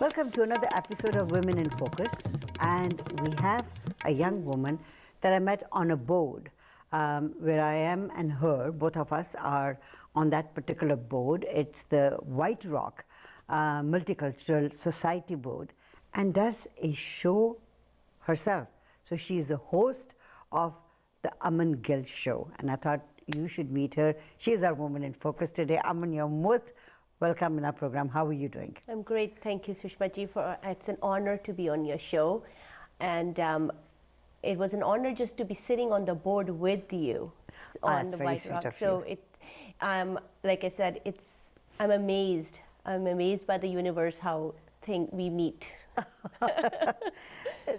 Welcome to another episode of Women in Focus, and we have a young woman that I met on a board where I am and her, both of us are on that particular board. It's the White Rock Multicultural Society board, and does a show herself. So she is the host of the Aman Gill show, and I thought you should meet her. She is our Woman in Focus today. Aman, you're most welcome in our program. How are you doing? I'm great. Thank you, Sushma ji. It's an honor to be on your show. And it was an honor just to be sitting on the board with you on the White Rock. So like I said, I'm amazed. I'm amazed by the universe, how we meet.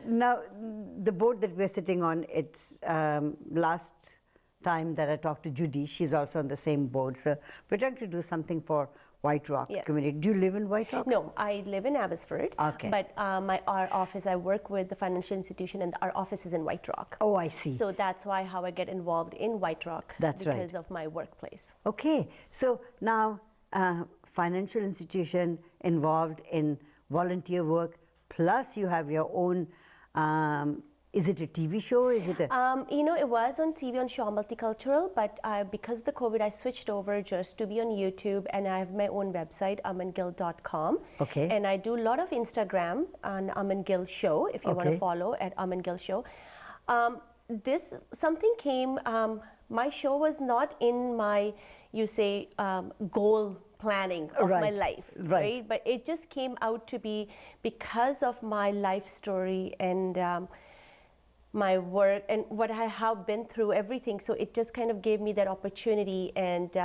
Now, the board that we're sitting on, it's last time that I talked to Judy, she's also on the same board. So we're trying to do something for White Rock community. Do you live in White Rock? No, I live in Abbotsford. Okay. But our office, I work with the financial institution, and our office is in White Rock. Oh, I see. So that's how I get involved in White Rock. That's right. Because of my workplace. Okay. So now, financial institution involved in volunteer work, plus you have your own, is it a TV show? Is it a... it was on TV on Shaw Multicultural, but because of the COVID, I switched over just to be on YouTube, and I have my own website, amangill.com. Okay. And I do a lot of Instagram on Aman Gill Show, if you want to follow at Aman Gill Show. Something came, my show was not in my, goal planning of my life, right? But it just came out to be because of my life story and my work and what I have been through, everything. So it just kind of gave me that opportunity, and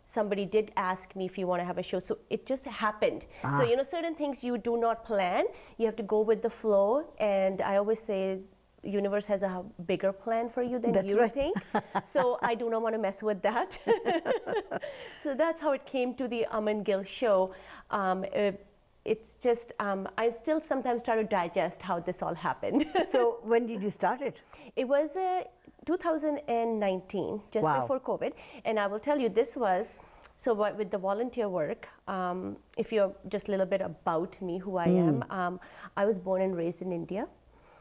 somebody did ask me if you want to have a show. So it just happened. So, certain things you do not plan, you have to go with the flow. And I always say, the universe has a bigger plan for you than you think. So I do not want to mess with that. So that's how it came to the Aman Gill show. It's just, I still sometimes try to digest how this all happened. So when did you start it? It was 2019, just before COVID. And I will tell you, this was, with the volunteer work, if you're just a little bit about me, who I am, I was born and raised in India.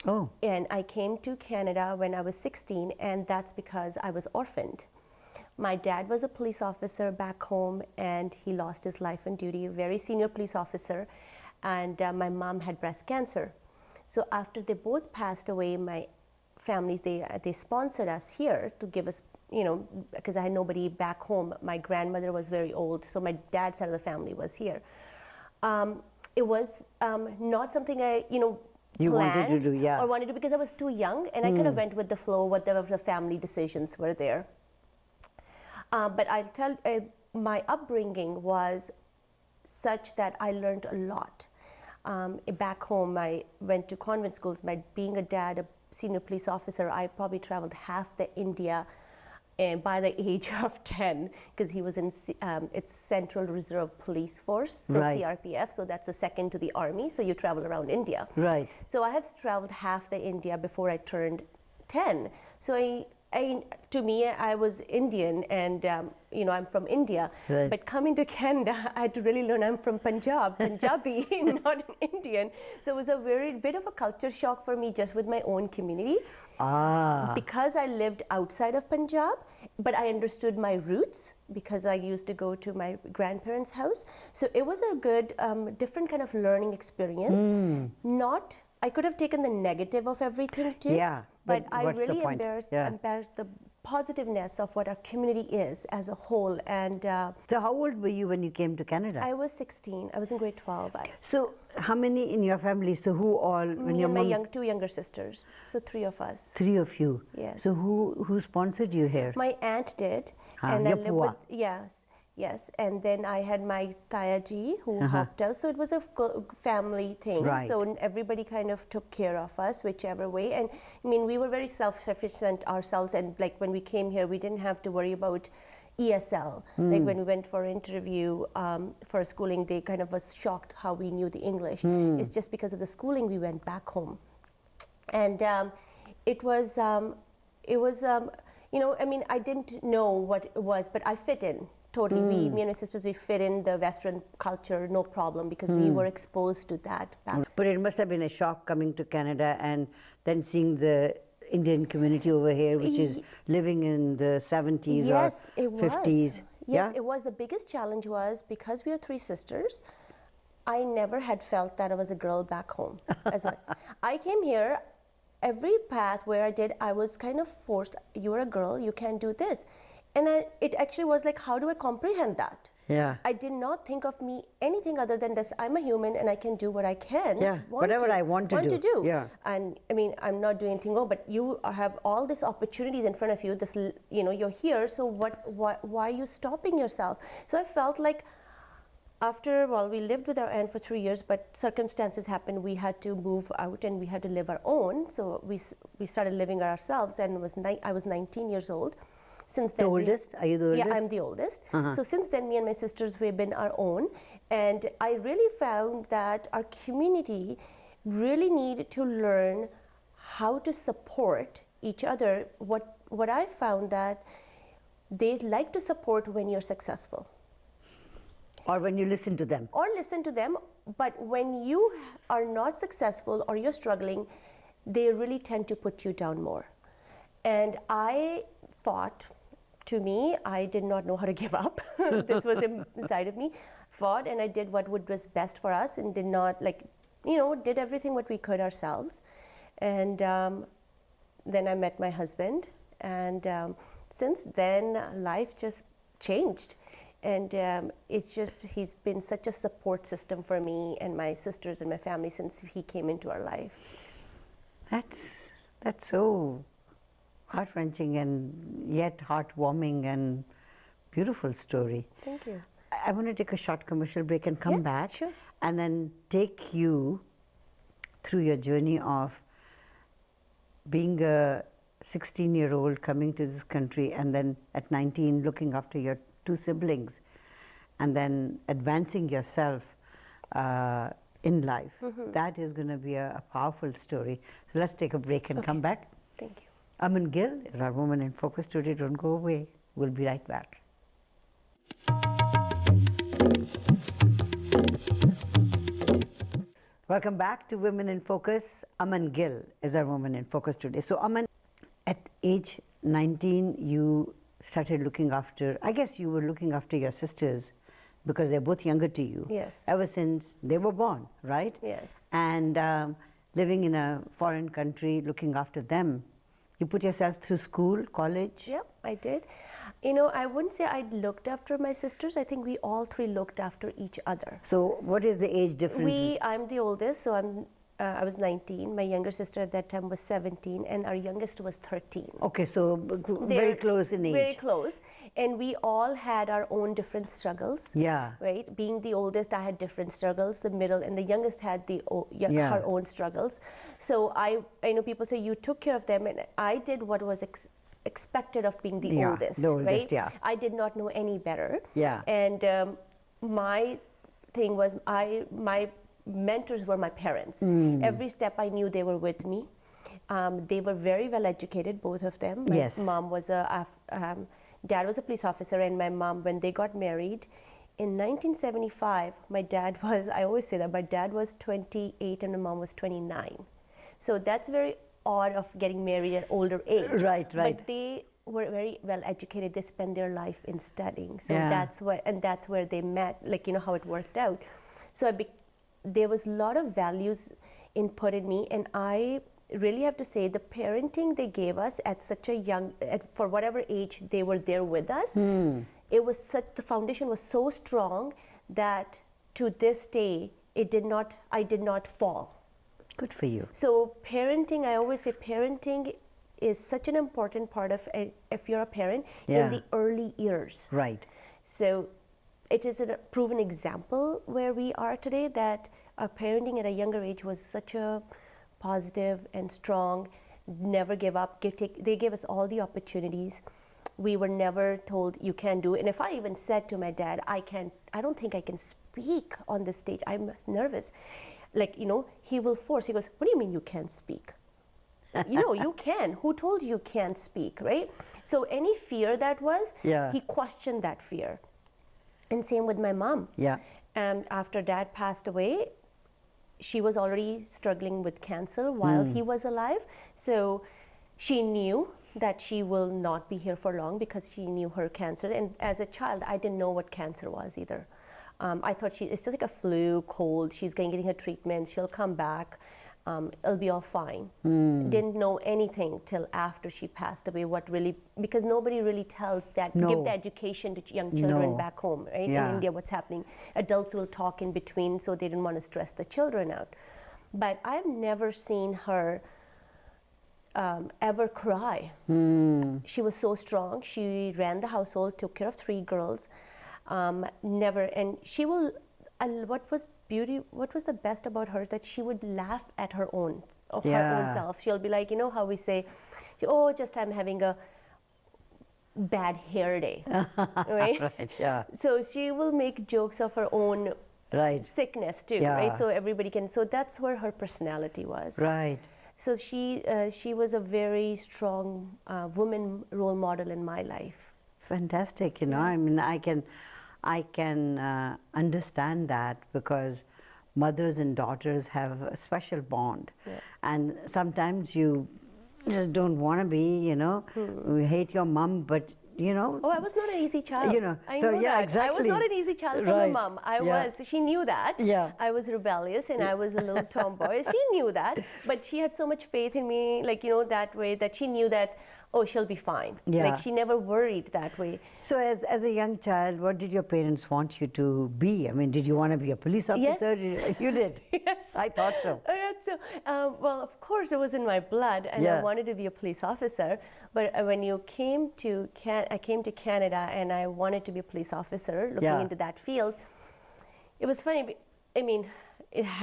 Oh. And I came to Canada when I was 16, and that's because I was orphaned. My dad was a police officer back home, and he lost his life on duty, a very senior police officer, and my mom had breast cancer. So after they both passed away, my family, they sponsored us here to give us, because I had nobody back home. My grandmother was very old, so my dad's side of the family was here. It was not something I, you wanted to do, or wanted to, because I was too young, and I kind of went with the flow, whatever the family decisions were there. But I'll tell, my upbringing was such that I learned a lot. Back home, I went to convent schools. Being a dad, a senior police officer, I probably traveled half the India by the age of 10, because he was in it's Central Reserve Police Force, so CRPF, so that's the second to the army, so you travel around India. Right. So I have traveled half the India before I turned 10. So to me, I was Indian, and I'm from India. Right. But coming to Canada, I had to really learn I'm from Punjabi, not Indian. So it was a bit of a culture shock for me, just with my own community. Because I lived outside of Punjab, but I understood my roots because I used to go to my grandparents' house. So it was a good, different kind of learning experience. I could have taken the negative of everything too. Yeah. But I really embarrassed the positiveness of what our community is as a whole. And so how old were you when you came to Canada? I was 16. I was in grade 12. So how many in your family? So who all? Me and my two younger sisters. So 3 of us. 3 of you. Yes. So who sponsored you here? My aunt did. And I lived with, Yes, and then I had my Tayaji who helped us. So it was a family thing. Right. So everybody kind of took care of us, whichever way. And I mean, we were very self-sufficient ourselves. And like when we came here, we didn't have to worry about ESL. Like when we went for an interview for schooling, they kind of was shocked how we knew the English. It's just because of the schooling we went back home. And it was, I mean, I didn't know what it was, but I fit in. totally. Me and my sisters, we fit in the Western culture, no problem, because we were exposed to that. But it must have been a shock coming to Canada and then seeing the Indian community over here, which is living in the 70s Yes, or it was. 50s. Yes, it was. The biggest challenge was because we are three sisters, I never had felt that I was a girl back home. I came here, every path where I did, I was kind of forced, you're a girl, you can't do this. And it actually was like, how do I comprehend that? Yeah. I did not think of me anything other than this. I'm a human and I can do what I can. Yeah, whatever I want to do. Yeah. And I mean, I'm not doing anything wrong, but you have all these opportunities in front of you. This, you're here. So why are you stopping yourself? So I felt like we lived with our aunt for 3 years, but circumstances happened. We had to move out and we had to live our own. So we started living ourselves, and I was 19 years old. Since then, the oldest? Are you the oldest? Yeah, I'm the oldest. So since then, me and my sisters, we've been our own. And I really found that our community really needed to learn how to support each other. What I found that they like to support when you're successful. Or when you listen to them. Or listen to them. But when you are not successful or you're struggling, they really tend to put you down more. And I thought, to me, I did not know how to give up. This was inside of me. Fought, and I did what was best for us, and did not did everything what we could ourselves. And then I met my husband, and since then life just changed. And he's been such a support system for me and my sisters and my family since he came into our life. That's so heart-wrenching and yet heartwarming and beautiful story. Thank you. I want to take a short commercial break and come back. Sure. And then take you through your journey of being a 16-year-old coming to this country, and then at 19 looking after your two siblings, and then advancing yourself in life. That is going to be a powerful story. So let's take a break and come back. Thank you. Aman Gill is our Woman in Focus today. Don't go away. We'll be right back. Welcome back to Women in Focus. Aman Gill is our Woman in Focus today. So Aman, at age 19, you started looking after, I guess you were looking after your sisters because they're both younger to you. Yes. Ever since they were born, right? Yes. And living in a foreign country, looking after them. You put yourself through school, college? Yep, I did. I wouldn't say I looked after my sisters. I think we all three looked after each other. So what is the age difference? I'm the oldest, so I was 19. My younger sister at that time was 17, and our youngest was 13. Okay, so very close in age. Very close. And we all had our own different struggles. Yeah. Right? Being the oldest, I had different struggles. The middle and the youngest had her own struggles. So I know people say you took care of them, and I did what was expected of being the oldest, right? Yeah. I did not know any better. Yeah. And my thing was, my mentors were my parents. Every step I knew they were with me. They were very well educated, both of them. My mom was dad was a police officer, and my mom, when they got married in 1975, my dad was, I always say that, my dad was 28 and my mom was 29. So that's very odd of getting married at older age. Right. But they were very well educated. They spent their life in studying. So that's where they met, how it worked out. So there was a lot of values input in me, and I really have to say the parenting they gave us at such a young, for whatever age they were there with us, the foundation was so strong that to this day I did not fall. Good for you. So parenting, I always say parenting is such an important part of, if you're a parent, in the early years. Right. So it is a proven example where we are today that our parenting at a younger age was such a positive and strong, never give up. They gave us all the opportunities. We were never told you can't do it. And if I even said to my dad, I don't think I can speak on this stage, I'm nervous. He will force, he goes, what do you mean you can't speak? You can. Who told you can't speak, right? So any fear that was, he questioned that fear. And same with my mom. Yeah. And after dad passed away, she was already struggling with cancer while he was alive. So she knew that she will not be here for long because she knew her cancer. And as a child, I didn't know what cancer was either. I thought it's just like a flu, cold. She's getting her treatment. She'll come back. It'll be all fine. Didn't know anything till after she passed away. What really, because nobody really tells that, give the education to young children back home, right? In India, what's happening. Adults will talk in between, so they didn't want to stress the children out. But I've never seen her ever cry. She was so strong. She ran the household, took care of 3 girls. Never, and she will. What was the best about her, that she would laugh at her own self. She'll be like, you know how we say, oh, just I'm having a bad hair day, right? Right. Yeah. So she will make jokes of her own sickness too, right? So everybody can. So that's where her personality was. Right. So she was a very strong woman role model in my life. Fantastic. You know, I mean, I can understand that, because mothers and daughters have a special bond, and sometimes you just don't want to be, you know, you hate your mom, but you know. Oh, I was not an easy child. You know, I so know yeah, that. exactly. I was not an easy child for my mom. I was. She knew that. Yeah. I was rebellious and I was a little tomboy. She knew that, but she had so much faith in me, like, you know, that way, that she knew that, oh, she'll be fine. Yeah. Like, she never worried that way. So as a young child, what did your parents want you to be? I mean, did you want to be a police officer? Yes. You did? Yes. I thought so. I thought so. Well, of course, it was in my blood, and I wanted to be a police officer. But when I came to Canada, and I wanted to be a police officer, looking into that field, it was funny. I mean,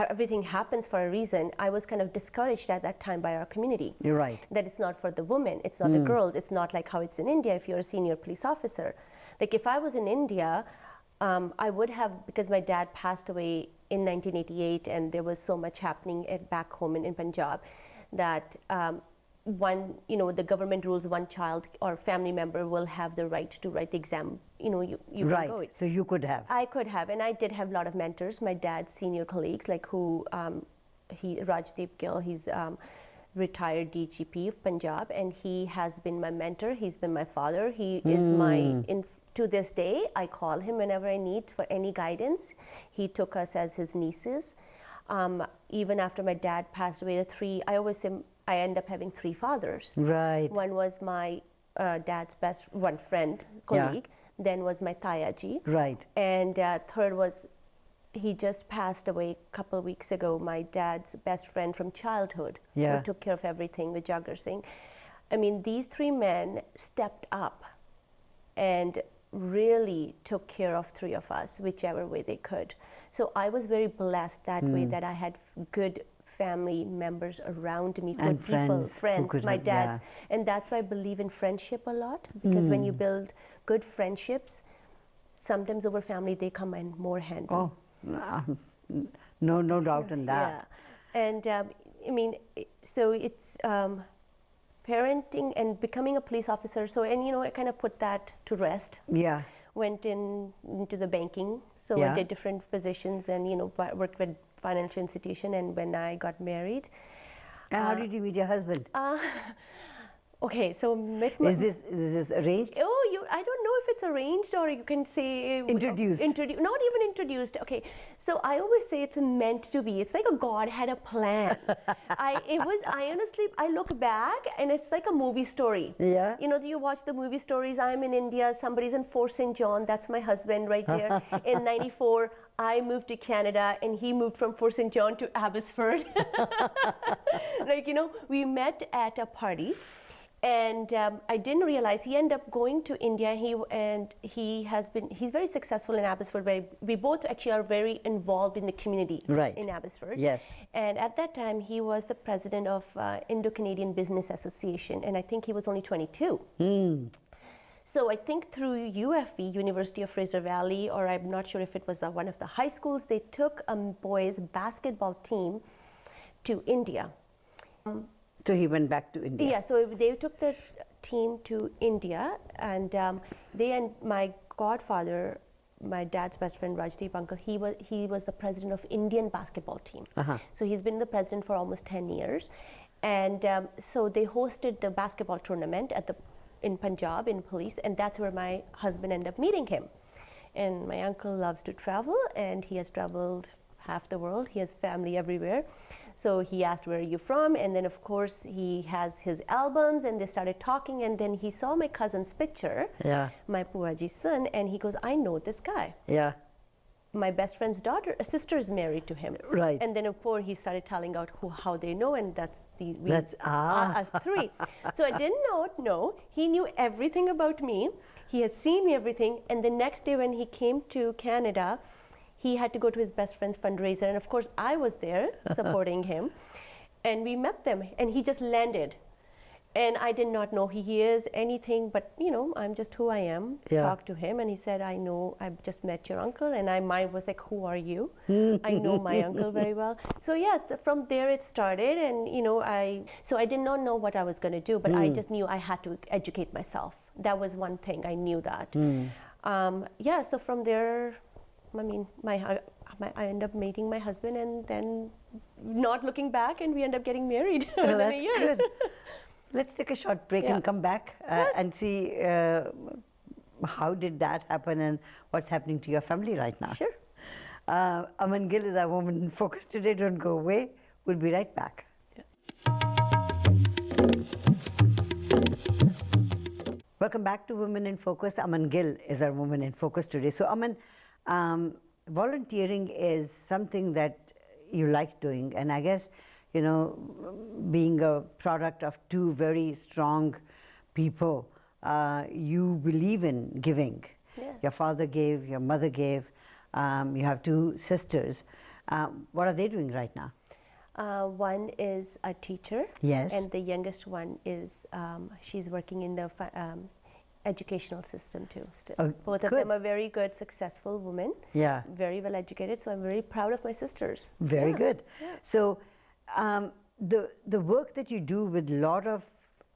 everything happens for a reason. I was kind of discouraged at that time by our community. You're right. That it's not for the women, it's not the girls, it's not like how it's in India if you're a senior police officer. Like, if I was in India, I would have, because my dad passed away in 1988, and there was so much happening back home in Punjab, that the government rules one child or family member will have the right to write the exam. You know, you right. can go. So you could have. I could have, and I did have a lot of mentors. My dad's senior colleagues, like Rajdeep Gill, he's retired DGP of Punjab, and he has been my mentor. He's been my father. He is to this day, I call him whenever I need for any guidance. He took us as his nieces. Even after my dad passed away, I always say I end up having 3 fathers. Right. One was my dad's one friend, colleague. Then was my Tayaji. Right. And third was, he just passed away a couple of weeks ago, my dad's best friend from childhood, who took care of everything with Jagar Singh. I mean, these 3 men stepped up and really took care of 3 of us, whichever way they could. So I was very blessed that way, that I had good family members around me, and good people, friends, my dad's. And that's why I believe in friendship a lot, because when you build good friendships, sometimes over family, they come in more handy. Oh, no doubt in that. Yeah. And I mean, so it's parenting and becoming a police officer. So, and you know, I kind of put that to rest. Yeah. Went into the banking. So I did different positions, and, you know, worked with financial institution. And when I got married. And how did you meet your husband? Okay, so is this arranged? Oh, I don't know if it's arranged, or you can say introduced. Not even introduced. Okay, so I always say it's meant to be. It's like a God had a plan. I honestly look back, and it's like a movie story. Yeah. You know, you watch the movie stories. I'm in India. Somebody's in Fort St. John. That's my husband right there. In '94, I moved to Canada, and he moved from Fort St. John to Abbotsford. Like, you know, we met at a party. And I didn't realize he ended up going to India. He's very successful in Abbotsford. But we both actually are very involved in the community in Abbotsford. Yes. And at that time, he was the president of Indo-Canadian Business Association, and I think he was only 22. So I think through UFV, University of Fraser Valley, or I'm not sure if it was one of the high schools, they took a boys' basketball team to India. So he went back to India. Yeah, so they took the team to India, and they and my godfather my dad's best friend Rajdeep uncle, he was the president of Indian basketball team. So he's been the president for almost 10 years. And so they hosted the basketball tournament in Punjab, in police, and that's where my husband ended up meeting him. And my uncle loves to travel, and he has traveled half the world. He has family everywhere. So he asked, where are you from? And then, of course, he has his albums, and they started talking. And then he saw my cousin's picture, my Puaji's son, and he goes, I know this guy. Yeah. My best friend's sister is married to him. Right. And then, of course, he started telling out how they know, and that's us three. So I didn't know. He knew everything about me. He had seen me everything. And the next day when he came to Canada, he had to go to his best friend's fundraiser. And of course, I was there supporting him. And we met them, and he just landed. And I did not know who he is, anything, but I'm just who I am. Talked to him, and he said, I know, I've just met your uncle. And my mind was like, who are you? I know my uncle very well. So yeah, from there it started, and so I did not know what I was going to do, but I just knew I had to educate myself. That was one thing, I knew that. So from there, I mean, I ended up meeting my husband, and then not looking back, and we ended up getting married within a year. Good. Let's take a short break and come back and see how did that happen and what's happening to your family right now. Sure. Aman Gill is our Woman in Focus today. Don't go away. We'll be right back. Welcome back to Women in Focus. Aman Gill is our Woman in Focus today. So Aman, volunteering is something that you like doing, and I guess being a product of two very strong people, you believe in giving. Yeah. Your father gave, your mother gave, you have two sisters. What are they doing right now? One is a teacher. Yes. And the youngest one is, she's working in the educational system too. Still. Oh, both of them are very good, successful women. Yeah. Very well educated, so I'm very proud of my sisters. Very good. Yeah. So the work that you do with a lot of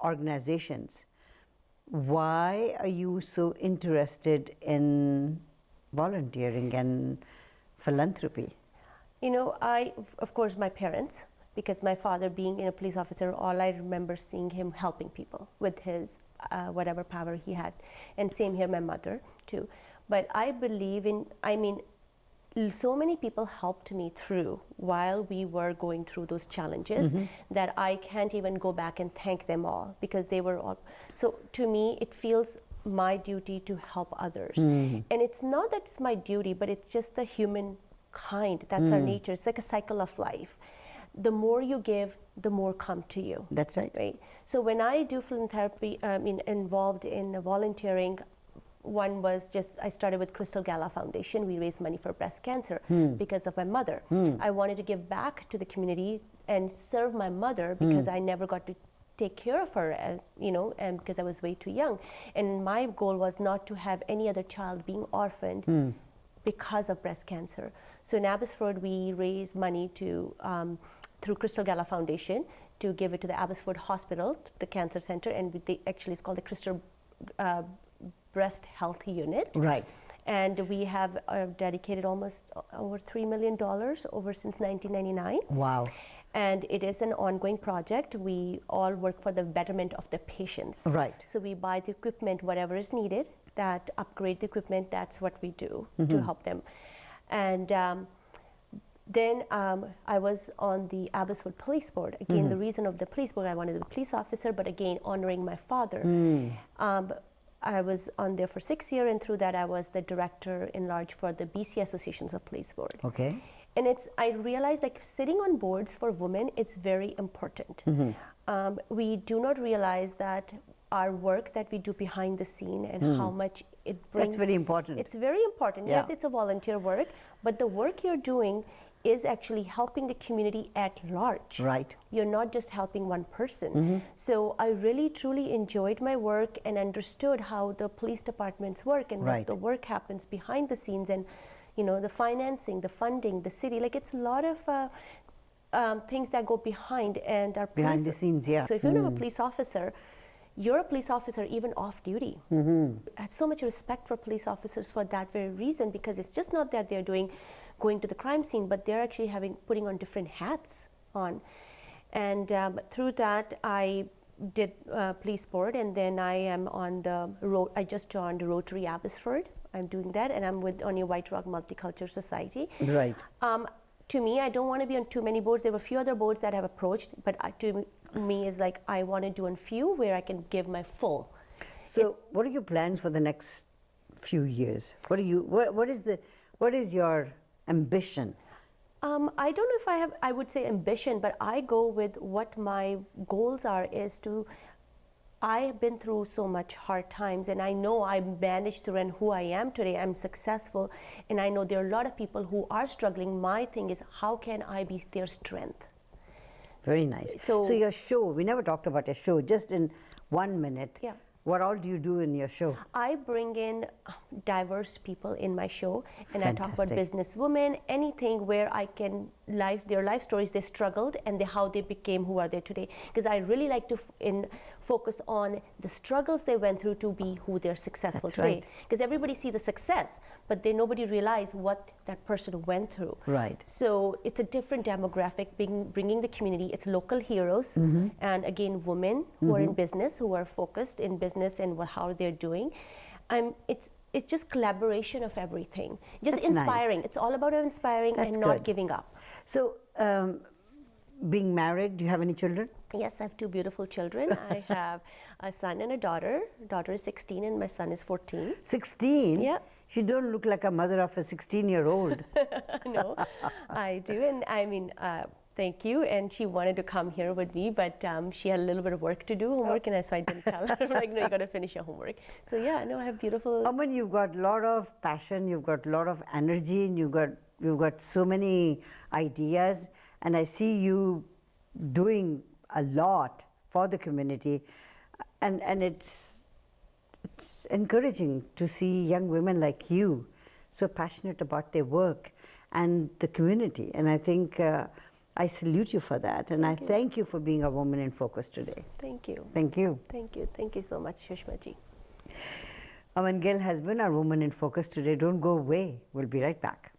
organizations, why are you so interested in volunteering and philanthropy? Of course, my parents, because my father being a police officer, all I remember seeing him helping people with his whatever power he had. And same here, my mother too. But I believe so many people helped me through while we were going through those challenges that I can't even go back and thank them all, because they were all. So to me, it feels my duty to help others. And it's not that it's my duty, but it's just the human kind. That's our nature. It's like a cycle of life. The more you give, the more come to you. That's right. Right. So when I do philanthropy, involved in volunteering, one was I started with Crystal Gala Foundation. We raised money for breast cancer because of my mother. I wanted to give back to the community and serve my mother because I never got to take care of her, and because I was way too young. And my goal was not to have any other child being orphaned because of breast cancer. So in Abbotsford, we raised money through Crystal Gala Foundation to give it to the Abbotsford Hospital, the cancer center, and it's called the Crystal Breast Health Unit. Right. And we have dedicated almost over $3 million since 1999. Wow. And it is an ongoing project. We all work for the betterment of the patients. Right. So we buy the equipment, whatever is needed, that upgrade the equipment, that's what we do to help them. And then I was on the Abbotsford Police Board. Again, the reason of the police board, I wanted to be a police officer, but again, honoring my father. I was on there for 6 years, and through that I was the director in large for the BC Associations of Police Board. Okay. And I realized sitting on boards for women, it's very important. We do not realize that our work that we do behind the scene and how much it brings. That's very important. It's very important. Yeah. Yes, it's a volunteer work, but the work you're doing is actually helping the community at large. Right. You're not just helping one person. So I really truly enjoyed my work and understood how the police departments work and what the work happens behind the scenes, and the financing, the funding, the city. It's a lot of things that go behind and our behind the scenes. Yeah. So if you're not a police officer, you're a police officer even off duty. I had so much respect for police officers for that very reason, because it's just not that they're going to the crime scene, but they're actually putting on different hats on. And through that, I did police board, and then I am on the road. I just joined Rotary Abbotsford. I'm doing that, and I'm on your White Rock Multicultural Society. Right. To me, I don't want to be on too many boards. There were a few other boards that have approached, but to me, is like I want to do a few where I can give my full. So, what are your plans for the next few years? What is your ambition? I don't know if I would say ambition, but I go with what my goals are. I have been through so much hard times, and I know I managed through, and who I am today, I'm successful, and I know there are a lot of people who are struggling. My thing is, how can I be their strength? Very nice. So your show, we never talked about your show, just in 1 minute. Yeah. What all do you do in your show? I bring in diverse people in my show, and I talk about Fantastic. businesswomen, anything where I can their life stories, they struggled, and how they became who are they today. Because I really like to focus on the struggles they went through to be who they're successful That's today. right. Because everybody see the success, but nobody realize what that person went through. Right. So it's a different demographic, bringing the community. It's local heroes, and again, women who are in business, who are focused in business and how they're doing. It's just collaboration of everything. Just That's nice. inspiring. It's all about inspiring That's and not good. giving up. So, being married, do you have any children? Yes, I have two beautiful children. I have a son and a daughter. Daughter is 16 and my son is 14. 16? Yeah. You don't look like a mother of a 16-year-old. No, I do. And I mean, thank you. And she wanted to come here with me, but she had a little bit of work to do, homework, and so I didn't tell her. I'm like, no, you got to finish your homework. So yeah, no, I have beautiful. Aman, you've got a lot of passion, you've got a lot of energy, and you've got so many ideas, and I see you doing a lot for the community, and it's encouraging to see young women like you so passionate about their work and the community, and I think I salute you for that, and I thank you for being a woman in focus today. Thank you. Thank you. Thank you. Thank you so much, Sushma ji. Aman Gill has been our Woman in Focus today. Don't go away. We'll be right back.